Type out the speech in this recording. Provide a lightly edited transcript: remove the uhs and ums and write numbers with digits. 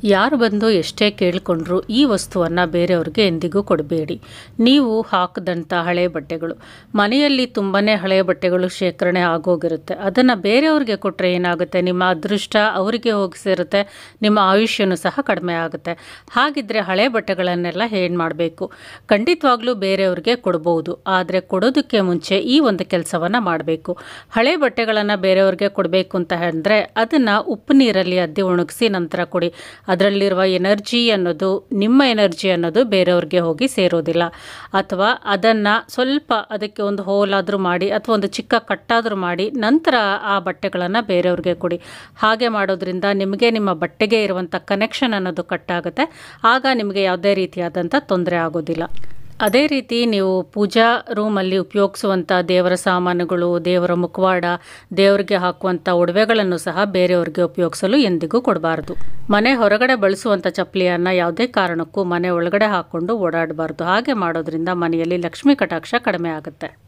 ಯಾರು ಬಂದು ಎಷ್ಟೇ ಕೇಳಿಕೊಂಡ್ರೂ ಈ ವಸ್ತುವನ್ನು ಬೇರೆಯವ್ರಿಗೆ ಎಂದಿಗೂ ಕೊಡಬೇಡಿ. ನೀವು ಹಾಕಿದಂಥ ಹಳೆ ಬಟ್ಟೆಗಳು, ಮನೆಯಲ್ಲಿ ತುಂಬಾ ಹಳೆಯ ಬಟ್ಟೆಗಳು ಶೇಖರಣೆ ಆಗೋಗಿರುತ್ತೆ. ಅದನ್ನು ಬೇರೆಯವ್ರಿಗೆ ಕೊಟ್ಟರೆ ಏನಾಗುತ್ತೆ, ನಿಮ್ಮ ಅದೃಷ್ಟ ಅವರಿಗೆ ಹೋಗಿ ಸೇರುತ್ತೆ, ನಿಮ್ಮ ಆಯುಷ್ಯನೂ ಸಹ ಕಡಿಮೆ ಆಗುತ್ತೆ. ಹಾಗಿದ್ರೆ ಹಳೆ ಬಟ್ಟೆಗಳನ್ನೆಲ್ಲ ಏನು ಮಾಡಬೇಕು? ಖಂಡಿತವಾಗ್ಲೂ ಬೇರೆಯವ್ರಿಗೆ ಕೊಡ್ಬೋದು. ಆದರೆ ಕೊಡೋದಕ್ಕೆ ಮುಂಚೆ ಈ ಒಂದು ಕೆಲಸವನ್ನು ಮಾಡಬೇಕು. ಹಳೆ ಬಟ್ಟೆಗಳನ್ನು ಬೇರೆಯವ್ರಿಗೆ ಕೊಡಬೇಕು ಅಂತ ಹೇಳಿದ್ರೆ ಅದನ್ನು ಉಪ್ಪು ನೀರಲ್ಲಿ ಅದ್ದಿ ಒಣಗಿಸಿ ನಂತರ ಕೊಡಿ. ಅದರಲ್ಲಿರುವ ಎನರ್ಜಿ ಅನ್ನೋದು, ನಿಮ್ಮ ಎನರ್ಜಿ ಅನ್ನೋದು ಬೇರೆಯವ್ರಿಗೆ ಹೋಗಿ ಸೇರೋದಿಲ್ಲ. ಅಥವಾ ಅದನ್ನು ಸ್ವಲ್ಪ ಅದಕ್ಕೆ ಒಂದು ಹೋಲಾದರೂ ಮಾಡಿ ಅಥವಾ ಒಂದು ಚಿಕ್ಕ ಕಟ್ಟಾದರೂ ಮಾಡಿ ನಂತರ ಆ ಬಟ್ಟೆಗಳನ್ನು ಬೇರೆಯವ್ರಿಗೆ ಕೊಡಿ. ಹಾಗೆ ಮಾಡೋದ್ರಿಂದ ನಿಮಗೆ ನಿಮ್ಮ ಬಟ್ಟೆಗೆ ಇರುವಂಥ ಕನೆಕ್ಷನ್ ಅನ್ನೋದು ಕಟ್ಟಾಗುತ್ತೆ. ಆಗ ನಿಮಗೆ ಯಾವುದೇ ರೀತಿಯಾದಂಥ ತೊಂದರೆ ಆಗೋದಿಲ್ಲ. ಅದೇ ರೀತಿ ನೀವು ಪೂಜಾ ರೂಮಲ್ಲಿ ಉಪಯೋಗಿಸುವಂಥ ದೇವರ ಸಾಮಾನುಗಳು, ದೇವರ ಮುಖವಾಡ, ದೇವರಿಗೆ ಹಾಕುವಂಥ ಒಡವೆಗಳನ್ನು ಸಹ ಬೇರೆಯವ್ರಿಗೆ ಉಪಯೋಗಿಸಲು ಎಂದಿಗೂ ಕೊಡಬಾರ್ದು. ಮನೆ ಹೊರಗಡೆ ಬಳಸುವಂಥ ಚಪ್ಪಲಿಯನ್ನು ಯಾವುದೇ ಕಾರಣಕ್ಕೂ ಮನೆ ಒಳಗಡೆ ಹಾಕ್ಕೊಂಡು ಓಡಾಡಬಾರ್ದು. ಹಾಗೆ ಮಾಡೋದ್ರಿಂದ ಮನೆಯಲ್ಲಿ ಲಕ್ಷ್ಮೀ ಕಟಾಕ್ಷ ಕಡಿಮೆ ಆಗುತ್ತೆ.